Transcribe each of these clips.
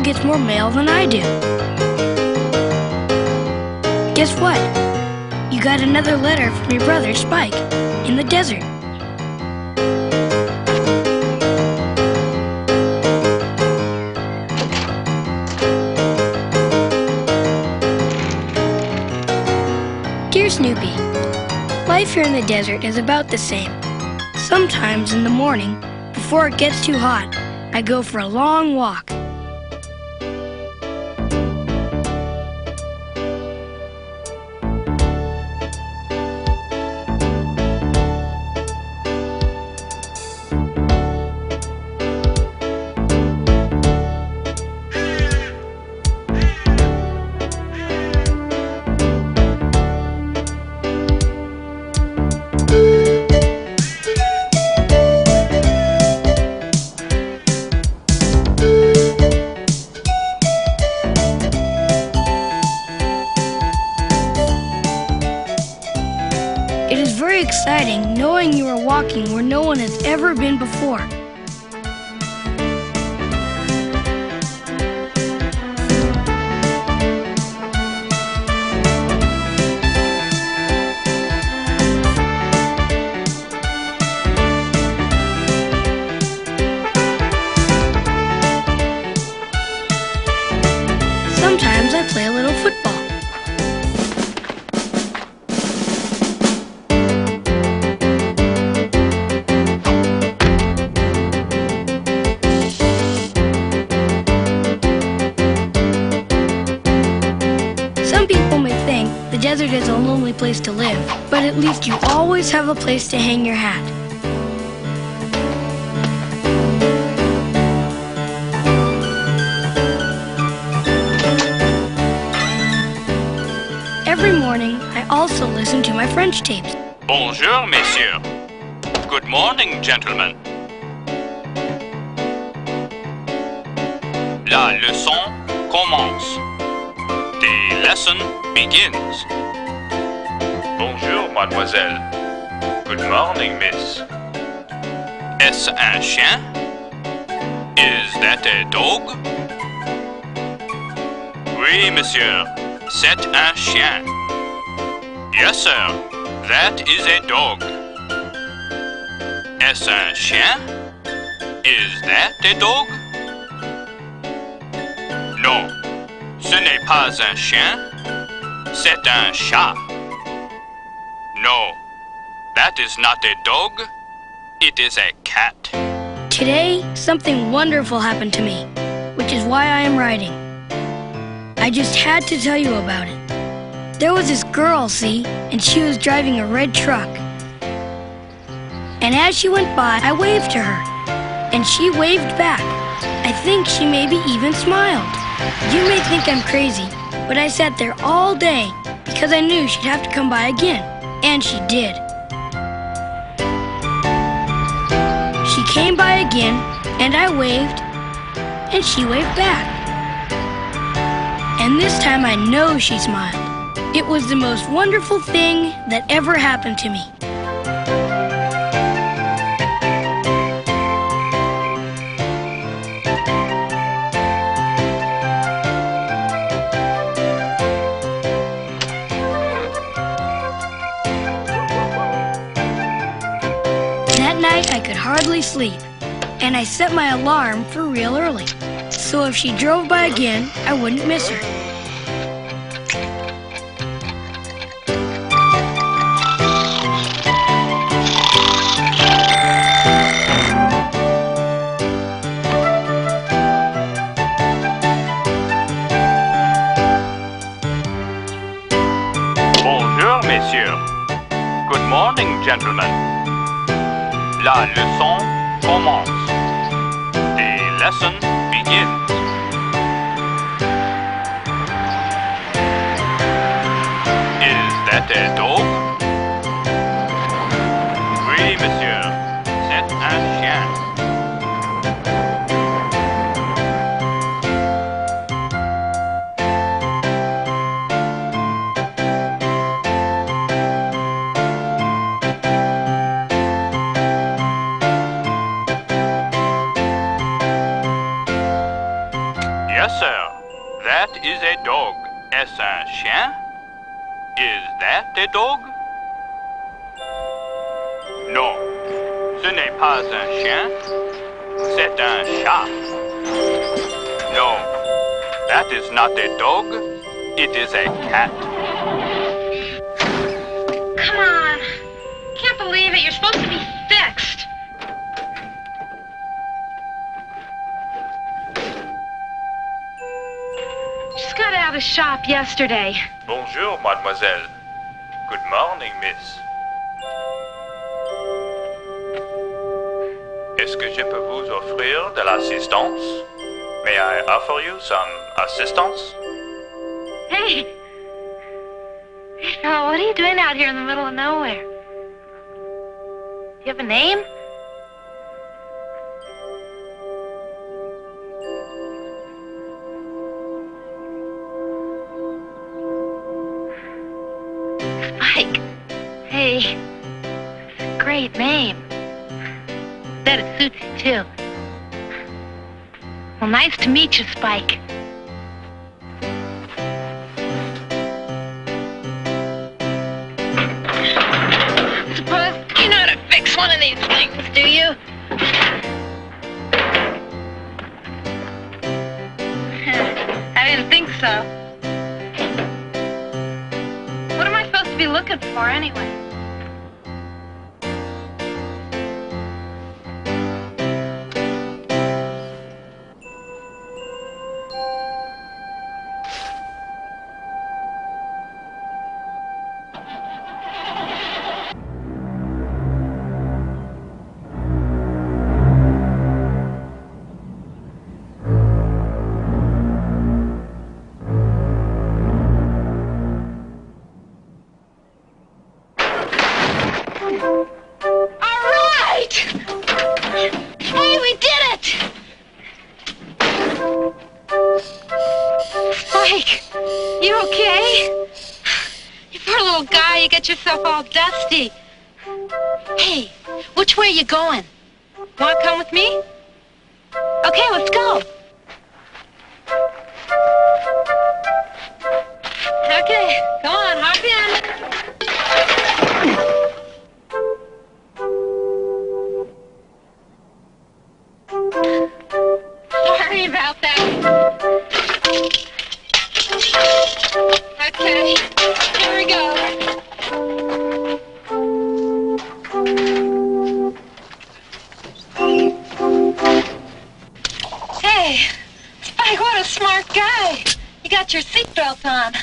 gets more mail than I do. Guess what? You got another letter from your brother, Spike, in the desert. Dear Snoopy, life here in the desert is about the same. Sometimes in the morning, before it gets too hot, I go for a long walk. It is very exciting knowing you are walking where no one has ever been before. Sometimes I play a little football. Some people may think the desert is a lonely place to live, but at least you always have a place to hang your hat. Every morning, I also listen to my French tapes. Bonjour, messieurs. Good morning, gentlemen. La leçon commence. The lesson begins. Bonjour, mademoiselle. Good morning, miss. Est-ce un chien? Is that a dog? Oui, monsieur. C'est un chien. Yes, sir. That is a dog. Est-ce un chien? Is that a dog? Non, ce n'est pas un chien. C'est un chat. No, that is not a dog. It is a cat. Today, something wonderful happened to me, which is why I am writing. I just had to tell you about it. There was this girl, see, and she was driving a red truck. And as she went by, I waved to her, and she waved back. I think she maybe even smiled. You may think I'm crazy, but I sat there all day because I knew she'd have to come by again, and she did. She came by again, and I waved, and she waved back. And this time I know she smiled. It was the most wonderful thing that ever happened to me. That night I could hardly sleep, and I set my alarm for real early, so if she drove by again, I wouldn't miss her. Bonjour, messieurs. Good morning, gentlemen. La leçon commence. The lesson begins. Is that a dog? Oui, monsieur. C'est un chien. Yes, sir. That is a dog. Est-ce un chien? Is that a dog? Non. Ce n'est pas un chien. C'est un chat. No. That is not a dog. It is a cat. Come on. Can't believe it. You're supposed to be fixed. Just got out of shop yesterday. Bonjour, mademoiselle. Good morning, miss. Est-ce que je peux vous offrir de l'assistance? May I offer you some assistance? Hey. Hey, fella, what are you doing out here in the middle of nowhere? Do you have a name? Spike. Hey. Great name. Bet it suits you, too. Well, nice to meet you, Spike. Suppose you know how to fix one of these things, do you? I didn't think so. What am I supposed to be looking for, anyway? Yourself all dusty. Hey, which way are you going? Want to come with me? Okay, let's go. Okay, go on, hop in. Sorry about that. Okay, here we go. Hey, Spike, what a smart guy. You got your seatbelt on.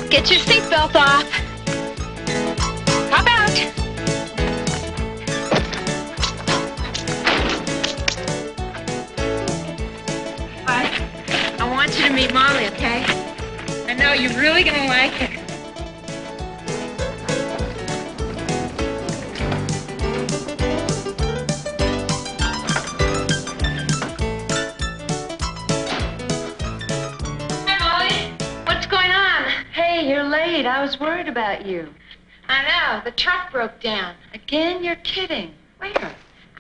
Get your seatbelt off. Hop out. I want you to meet Molly, okay? I know you're really gonna like her. I was worried about you. I know. The truck broke down. Again? You're kidding. Where?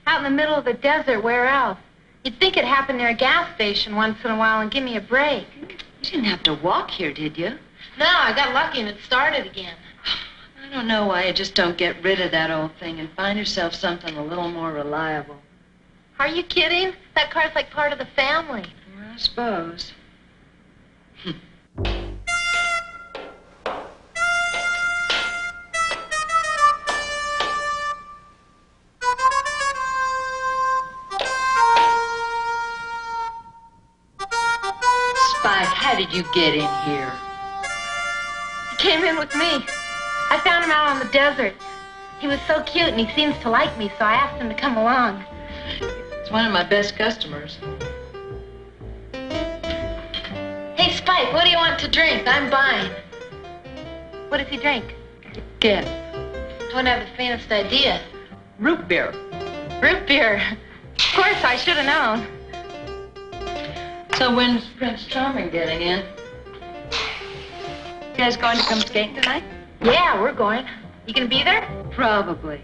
Out in the middle of the desert. Where else? You'd think it happened near a gas station once in a while and give me a break. You didn't have to walk here, did you? No, I got lucky and it started again. I don't know why you just don't get rid of that old thing and find yourself something a little more reliable. Are you kidding? That car's like part of the family. Well, I suppose. did you get in here? He came in with me. I found him out on the desert. He was so cute and he seems to like me, so I asked him to come along. He's one of my best customers. Hey, Spike, what do you want to drink? I'm buying. What does he drink? Get I don't have the faintest idea. root beer. Root beer. Of course, I should have known. So when's Prince Charming getting in? You guys going to come skating tonight? Yeah, we're going. You gonna be there? Probably.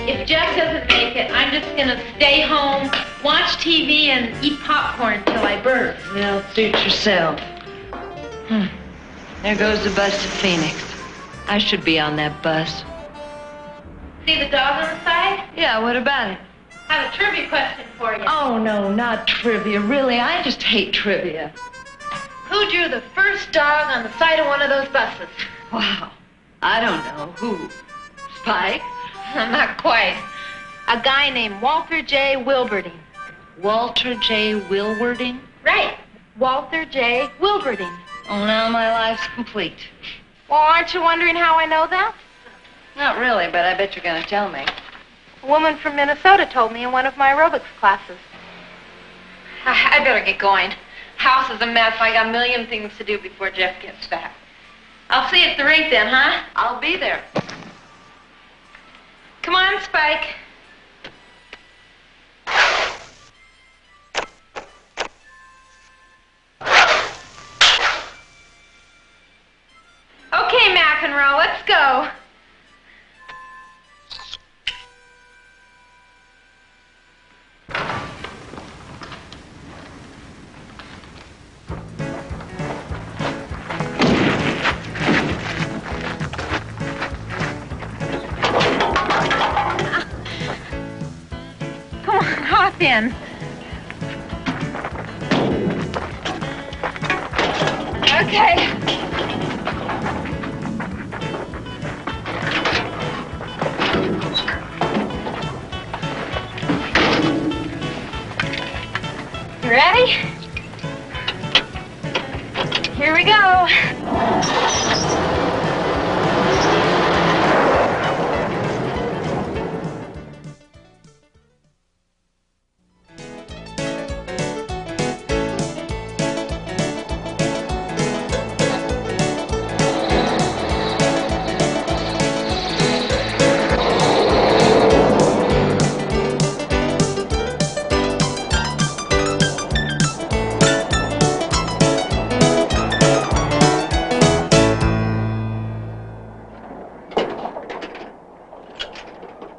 If Jeff doesn't make it, I'm just gonna stay home, watch TV, and eat popcorn till I burst. Well, suit yourself. There goes the bus to Phoenix. I should be on that bus. See the dog on the side? Yeah, what about it? I have a trivia question for you. Oh, no, not trivia. Really, I just hate trivia. Who drew the first dog on the side of one of those buses? Wow. I don't know. Who? Spike? Not quite. A guy named Walter J. Wilberding. Walter J. Wilwarding? Right. Walter J. Wilberding. Oh, now my life's complete. Well, aren't you wondering how I know that? Not really, but I bet you're going to tell me. A woman from Minnesota told me in one of my aerobics classes. I better get going. House is a mess. I got a million things to do before Jeff gets back. I'll see you at the rink then, huh? I'll be there. Come on, Spike. Okay, McEnroe, let's go. Come on, hop in. Okay. You ready? Here we go.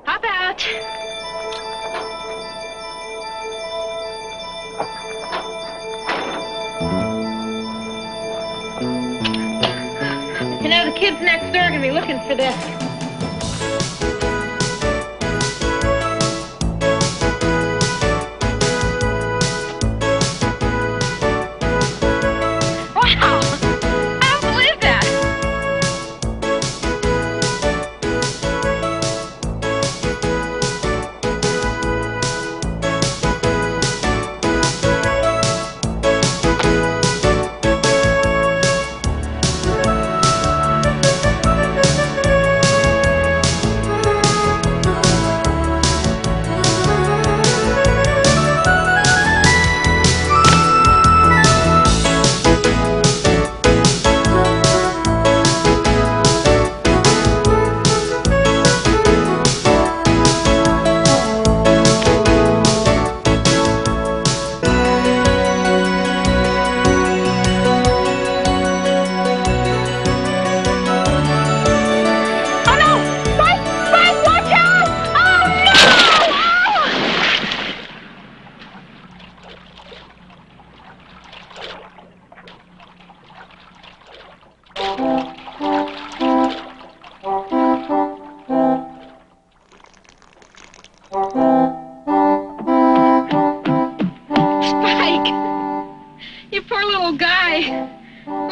Hop out. You know, the kids next door are going to be looking for this. Wow! I don't believe that.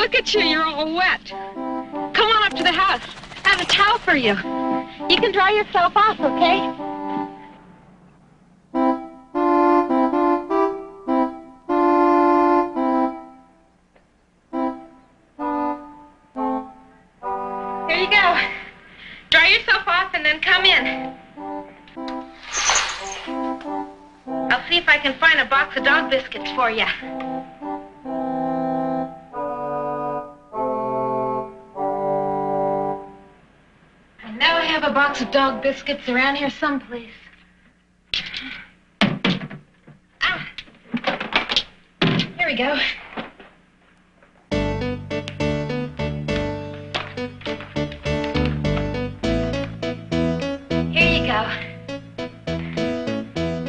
look at you. You're all wet. Come on up to the house. I have a towel for you. You can dry yourself off, okay? Here you go. Dry yourself off and then come in. I'll see if I can find a box of dog biscuits for you. I know I have a box of dog biscuits around here someplace. Ah. Here we go. Here you go.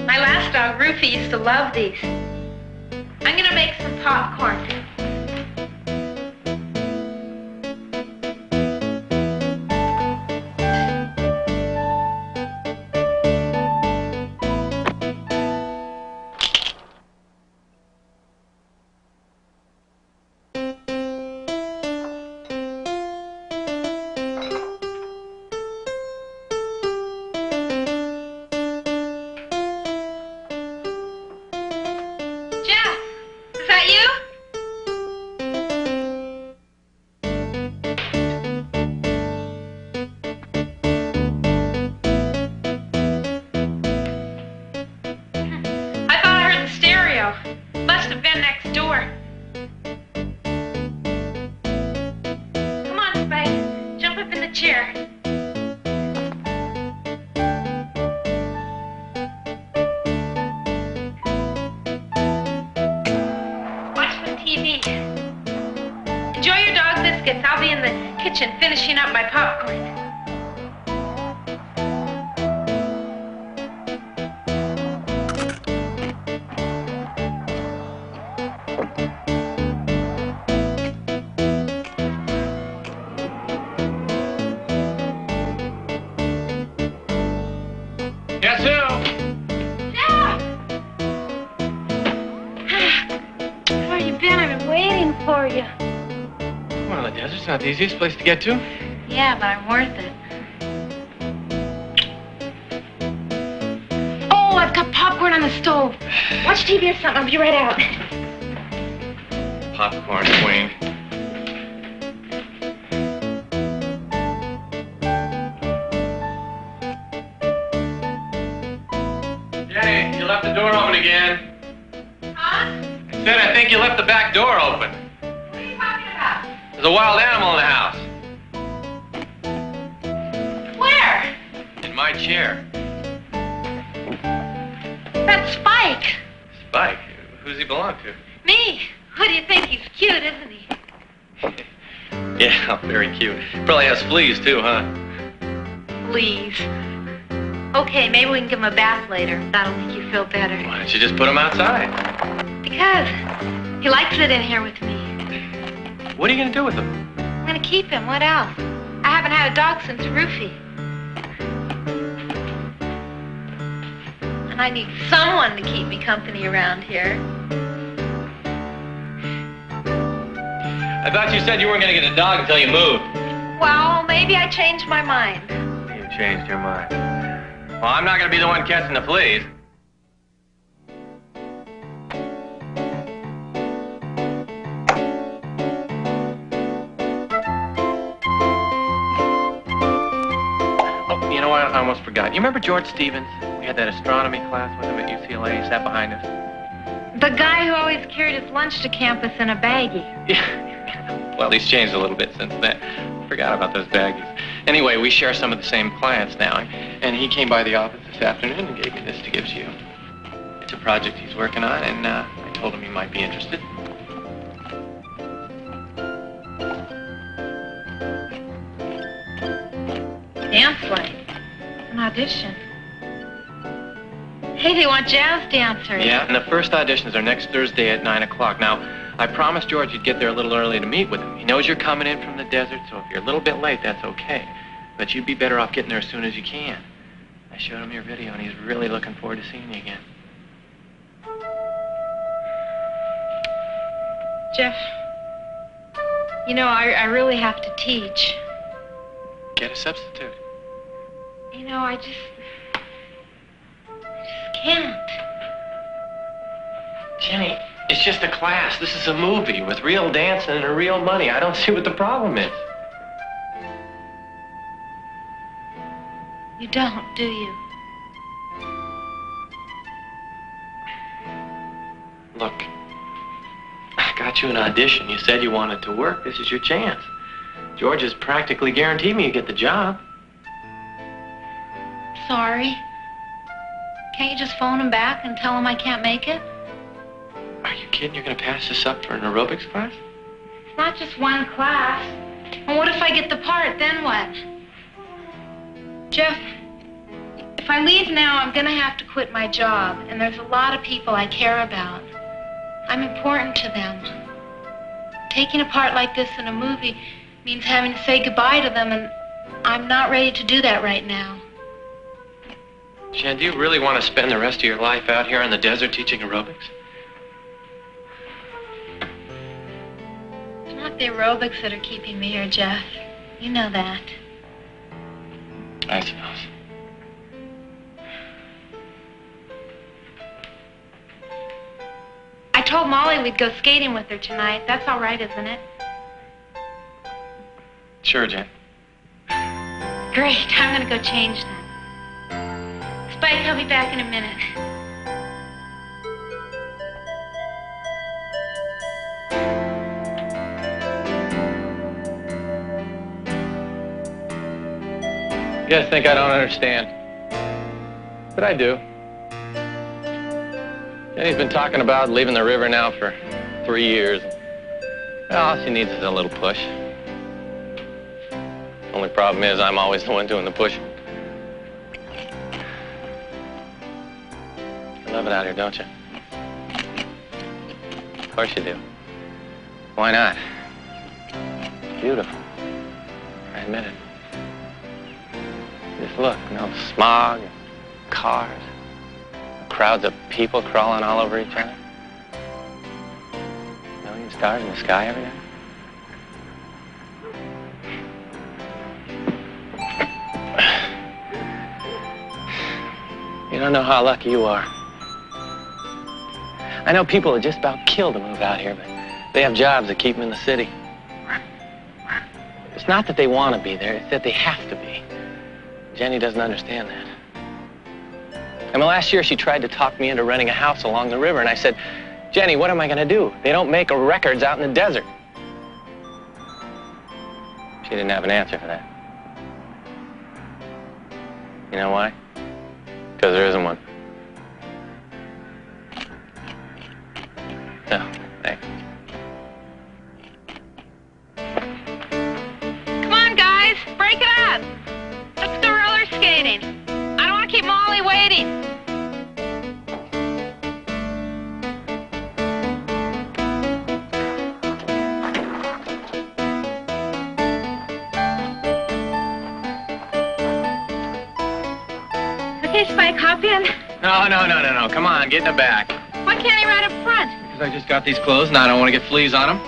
My last dog, Rufy, used to love these. I'm gonna make some popcorn. Jeff, is that you? I thought I heard the stereo. Must have been next door. Come on, Spike. Jump up in the chair. Watch some TV. Enjoy your dog biscuits. I'll be in the kitchen finishing up my popcorn. Yes, who? Jeff! Where you been? I've been waiting for you. Well, the desert's not the easiest place to get to. Yeah, but I'm worth it. Oh, I've got popcorn on the stove. Watch TV or something. I'll be right out. Popcorn queen. Jenny, you left the door open again. Huh? I said I think you left the back door open. What are you talking about? There's a wild animal in the house. Where? In my chair. That's Spike. Spike? Who's he belong to? Me. What do you think? He's cute, isn't he? Yeah, very cute. Probably has fleas too, huh? Please. Okay, maybe we can give him a bath later. That'll make you feel better. Why don't you just put him outside? Because he likes it in here with me. What are you going to do with him? I'm gonna keep him. What else? I haven't had a dog since Rufy. And I need someone to keep me company around here. I thought you said you weren't going to get a dog until you moved. Well, maybe I changed my mind. You changed your mind. Well, I'm not going to be the one catching the fleas. Oh, you know what? I almost forgot. You remember George Stevens? We had that astronomy class with him at UCLA. He sat behind us. The guy who always carried his lunch to campus in a baggie. Yeah. Well, he's changed a little bit since then. Forgot about those baggies. Anyway, we share some of the same clients now, and he came by the office this afternoon and gave me this to give to you. It's a project he's working on, and I told him you might be interested. Dance light. An audition. Hey, they want jazz dancers. Yeah, and the first auditions are next Thursday at 9 o'clock. Now, I promised George you'd get there a little early to meet with him. He knows you're coming in from the desert, so if you're a little bit late, that's okay. But you'd be better off getting there as soon as you can. I showed him your video, and he's really looking forward to seeing you again. Jeff, You know, I really have to teach. Get a substitute. You know, I just can't. Jenny, it's just a class. This is a movie with real dancing and real money. I don't see what the problem is. You don't, do you? Look, I got you an audition. You said you wanted to work. This is your chance. George has practically guaranteed me you get the job. Sorry. Can't you just phone him back and tell him I can't make it? Are you kidding? You're going to pass this up for an aerobics class? It's not just one class. And what if I get the part, then what? Jeff, if I leave now, I'm going to have to quit my job. And there's a lot of people I care about. I'm important to them. Taking a part like this in a movie means having to say goodbye to them, and I'm not ready to do that right now. Jen, do you really want to spend the rest of your life out here in the desert teaching aerobics? It's not the aerobics that are keeping me here, Jeff. You know that. I suppose. I told Molly we'd go skating with her tonight. That's all right, isn't it? Sure, Jen. Great. I'm going to go change then. Spike, I'll be back in a minute. You guys think I don't understand. But I do. Jenny's been talking about leaving the river now for 3 years. Well, all she needs is a little push. Only problem is I'm always the one doing the pushing. You love it out here, don't you? Of course you do. Why not? It's beautiful. I admit it. Just look, no smog, cars, crowds of people crawling all over each other. A million stars in the sky every night. You don't know how lucky you are. I know people are just about killed to move out here, but they have jobs that keep them in the city. It's not that they want to be there, it's that they have to be. Jenny doesn't understand that. And last year she tried to talk me into renting a house along the river, and I said, Jenny, what am I going to do? They don't make records out in the desert. She didn't have an answer for that. You know why? Because there isn't one. No, thanks. Come on, guys. Break it up. Let's go roller skating. I don't want to keep Molly waiting. Okay, Spike, hop in. No. Come on, get in the back. Why can't he ride up front? Because I just got these clothes and I don't want to get fleas on them.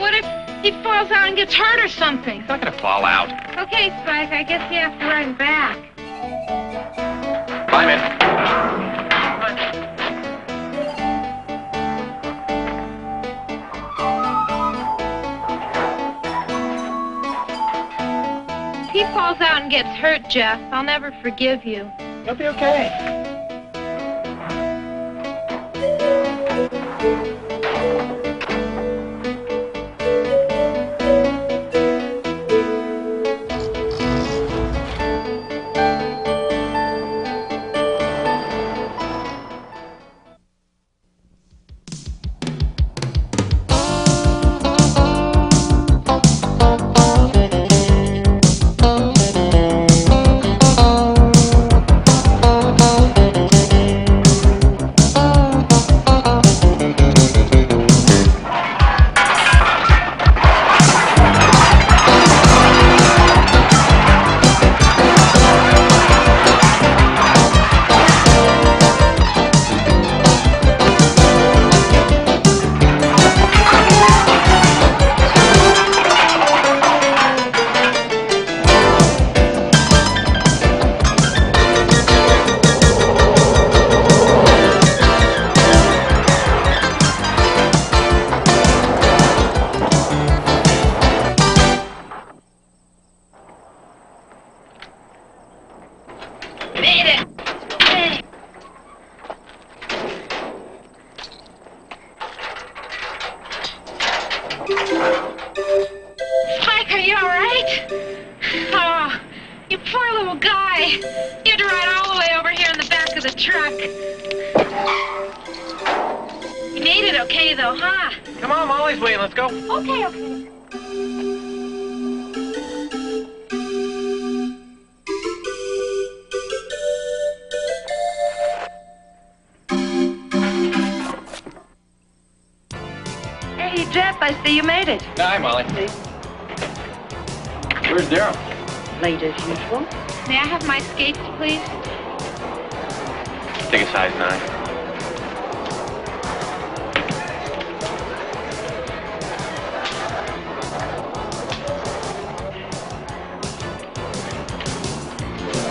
What if he falls out and gets hurt or something? It's not going to fall out. Okay, Spike, I guess you have to ride back. Climb in. If he falls out and gets hurt, Jeff, I'll never forgive you. You'll be okay. little guy. You had to ride all the way over here in the back of the truck. You made it okay, though, huh? Come on, Molly's waiting. Let's go. Okay. Hey, Jeff, I see you made it. Hi, Molly. Where's Daryl? Late as usual. May I have my skates, please? Take a size 9.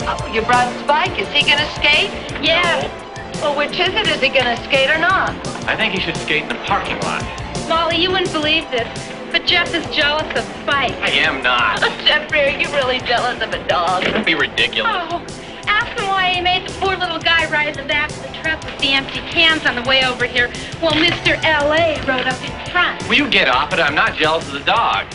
Oh, you brought Spike. Is he gonna skate? Yeah. Well, which is it? Is he gonna skate or not? I think he should skate in the parking lot. Molly, you wouldn't believe this, but Jeff is jealous of Spike. I am not. Jeffrey, are you really jealous of a dog? Don't be ridiculous. Oh, ask him why he made the poor little guy ride in the back of the truck with the empty cans on the way over here while Mr. L.A. rode up in front. Will you get off it? I'm not jealous of the dog.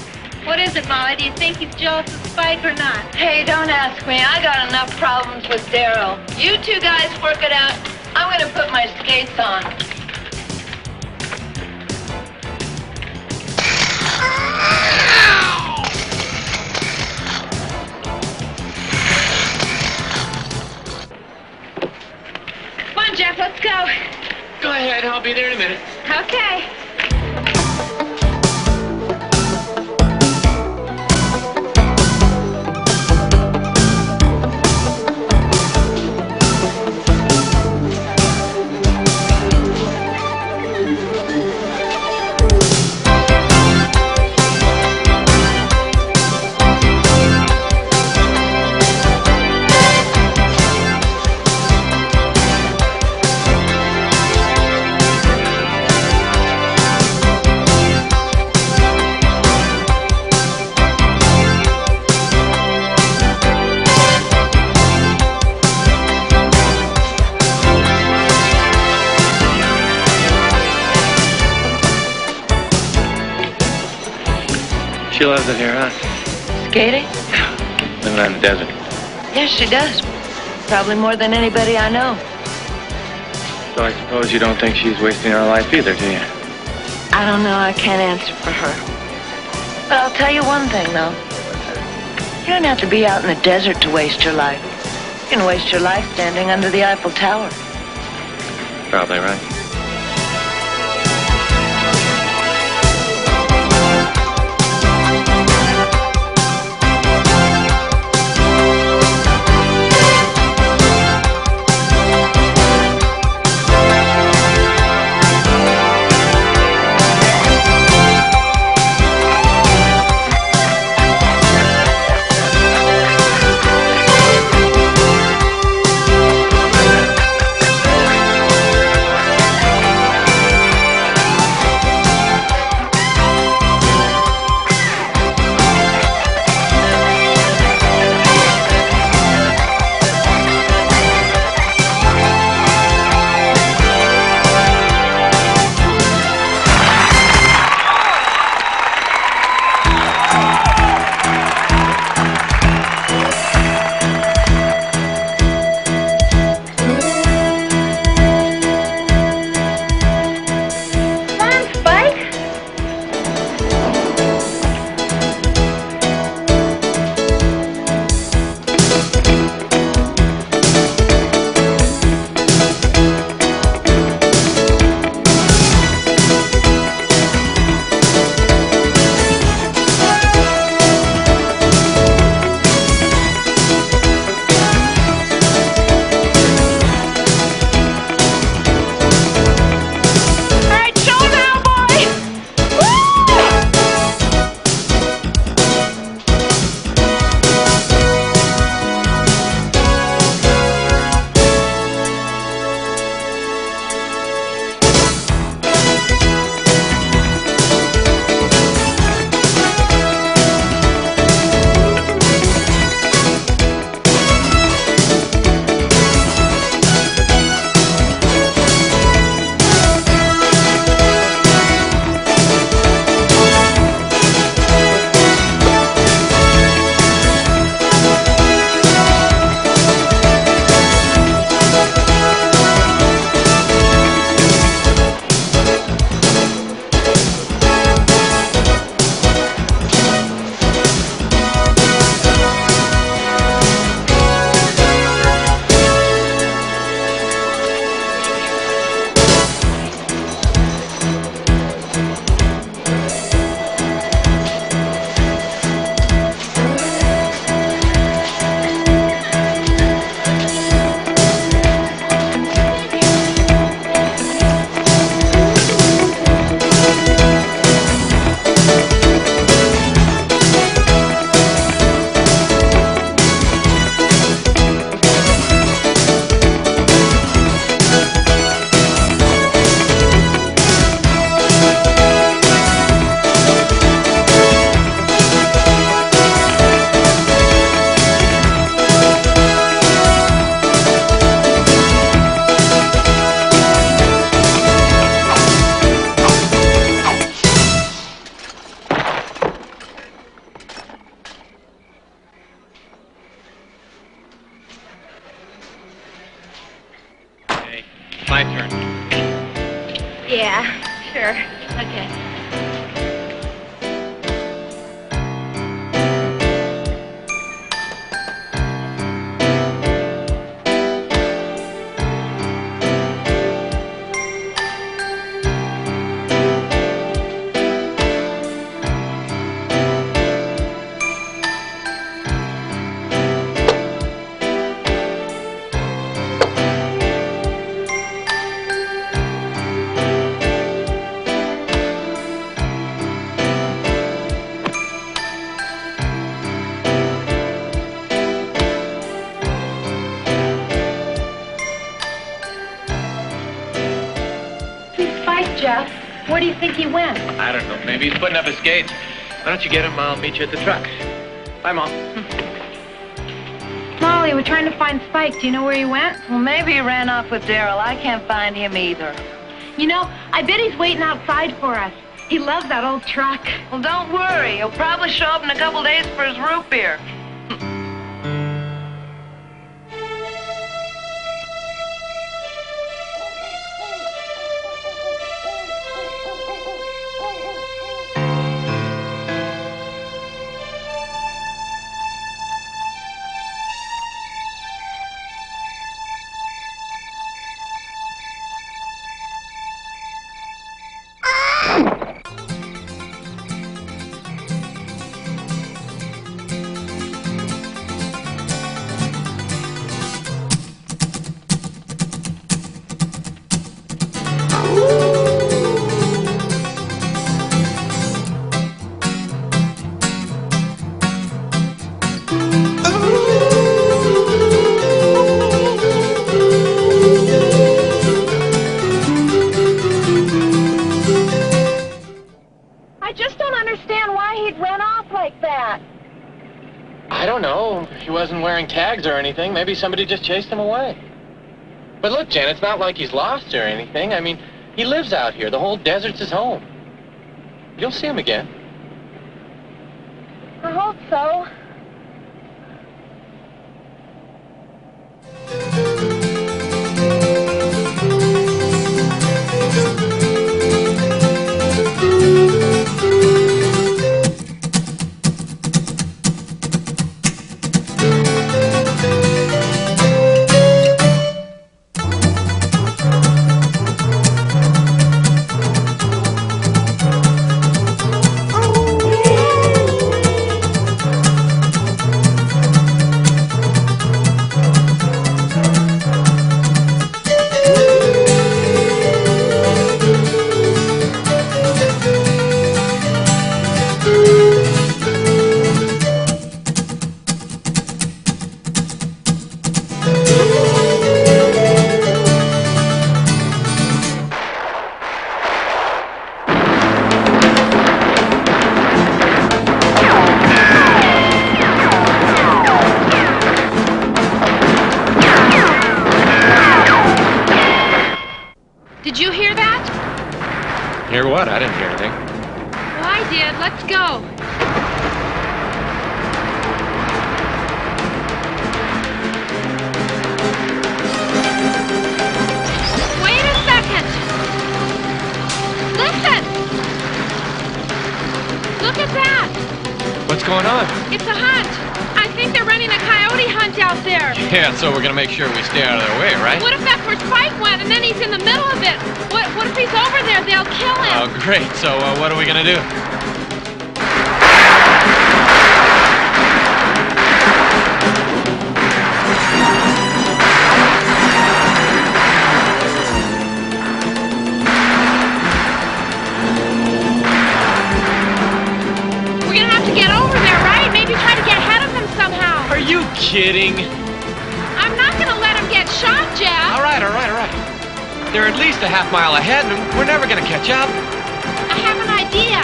What is it, Molly? Do you think he's jealous of Spike or not? Hey, don't ask me. I got enough problems with Daryl. You two guys work it out. I'm gonna put my skates on. Come on, Jeff, let's go. Go ahead. I'll be there in a minute. Okay. She loves it here, huh? Skating? Living out in the desert. Yes, she does. Probably more than anybody I know. So I suppose you don't think she's wasting her life either, do you? I don't know. I can't answer for her. But I'll tell you one thing, though. You don't have to be out in the desert to waste your life. You can waste your life standing under the Eiffel Tower. Probably right. my turn. Yeah, sure. Okay. Jeff, where do you think he went? I don't know. Maybe he's putting up his skates. Why don't you get him? I'll meet you at the truck. Bye, Mom. Molly, we're trying to find Spike. Do you know where he went? Well, maybe he ran off with Daryl. I can't find him either. You know, I bet he's waiting outside for us. He loves that old truck. Well, don't worry. He'll probably show up in a couple days for his root beer. I don't know. He wasn't wearing tags or anything. Maybe somebody just chased him away. But look, Jen, it's not like he's lost or anything. I mean, he lives out here. The whole desert's his home. You'll see him again. I hope so. Did you hear that? Hear what? I didn't hear anything. Well, I did. Let's go. Wait a second. Listen. Look at that. What's going on? It's a hunt. I think they're running a coyote hunt out there. Yeah, so we're gonna make sure we stay out of their way, right? What if that's where Spike went and then he's in the middle of it? What if he's over there? They'll kill him. Oh, great. So what are we gonna do? We're gonna have to get over there, right? Maybe try to get ahead of them somehow. Are you kidding? I'm not gonna let him get shot, Jeff. All right. They're at least a half mile ahead, and we're never gonna catch up. I have an idea.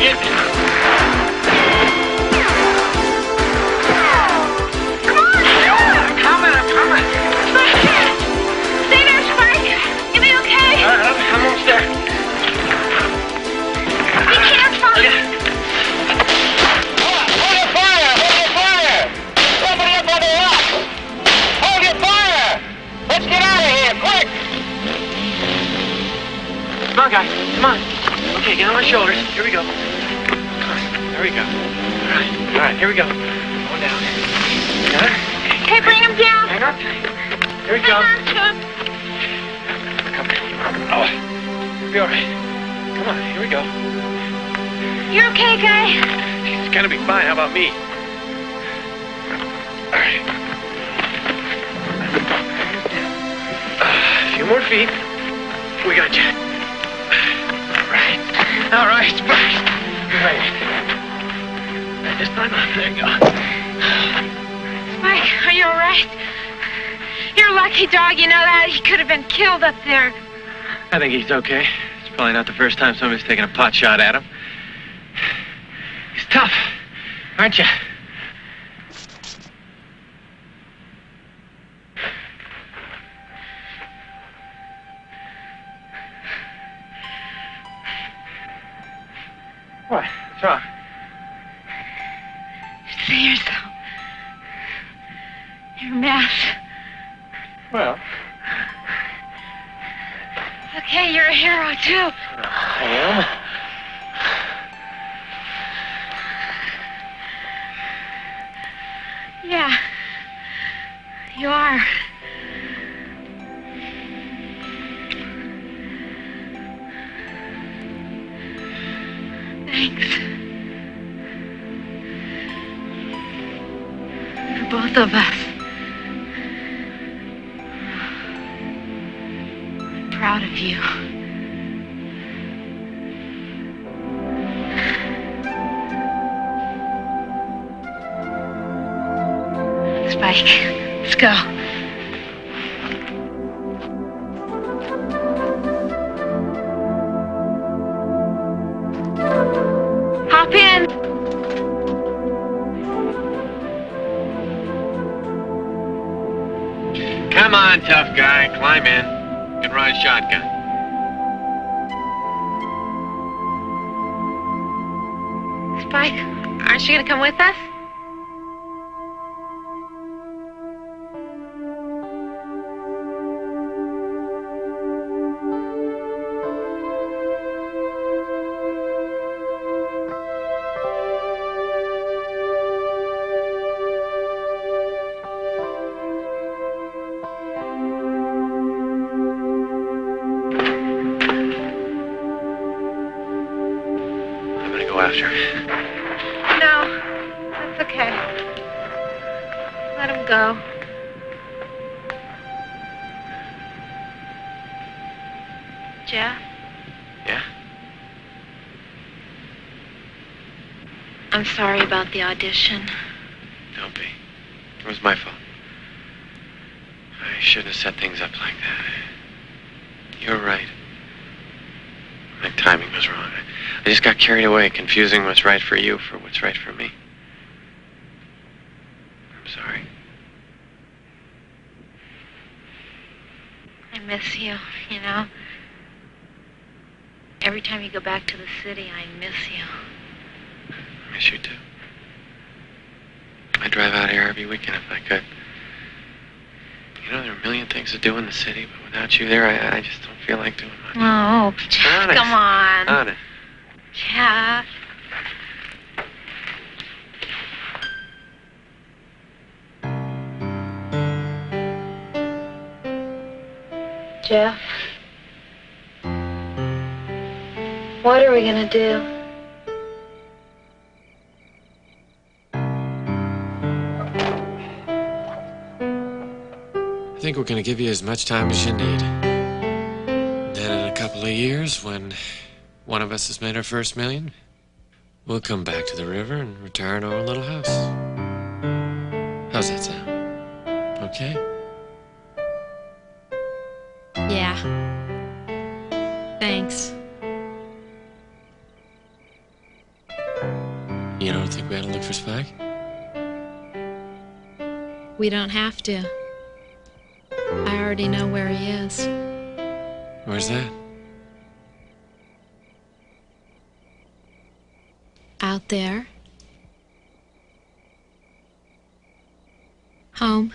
it. Come on! I'm coming. Stay there, Spike! You'll be okay! I'm almost there. Be careful! Hold your fire! Somebody up on the rock! Hold your fire! Let's get out of here, quick! Come on, guys. Come on. Okay, get on my shoulders. Here we go. Come on. There we go. All right. Here we go. Going down. Got it? Okay, bring him down. Hang on tight. Here we go. Hang on to him. Come here. Oh, you'll be all right. Come on. Here we go. You're okay, Guy? He's gonna be fine. How about me? All right. A few more feet. We got you. All right, Spike. Right. This time, there you go. Spike, are you all right? You're a lucky dog, you know that? He could have been killed up there. I think he's okay. It's probably not the first time somebody's taken a pot shot at him. He's tough, aren't you? What? What's wrong? See yourself. You're a mess. Well, Okay, you're a hero, too. I am. Yeah. You are. Thanks. For both of us. I'm proud of you. Spike, let's go. Hop in. Come on, tough guy. Climb in. You can ride shotgun. Spike, aren't you gonna come with us? I'm gonna go after him. No, that's okay. Let him go. Jeff, Yeah? I'm sorry about the audition. Don't be. It was my fault. I shouldn't have set things up like that. You're right. My timing was wrong. I just got carried away, confusing what's right for you for what's right for me. I'm sorry. I miss you, you know. Every time you go back to the city, I miss you. I miss you too. I'd drive out here every weekend if I could. You know, there are a million things to do in the city, but without you there, I just don't feel like doing much. Oh, Jeff, Honest. come on. Honest. Jeff. Jeff. What are we gonna do? I think we're going to give you as much time as you need. Then in a couple of years, when one of us has made our first million, we'll come back to the river and retire to our little house. How's that sound? Okay? Yeah. You don't think we ought to look for Spike? We don't have to. I already know where he is. Where's that? Out there. Home.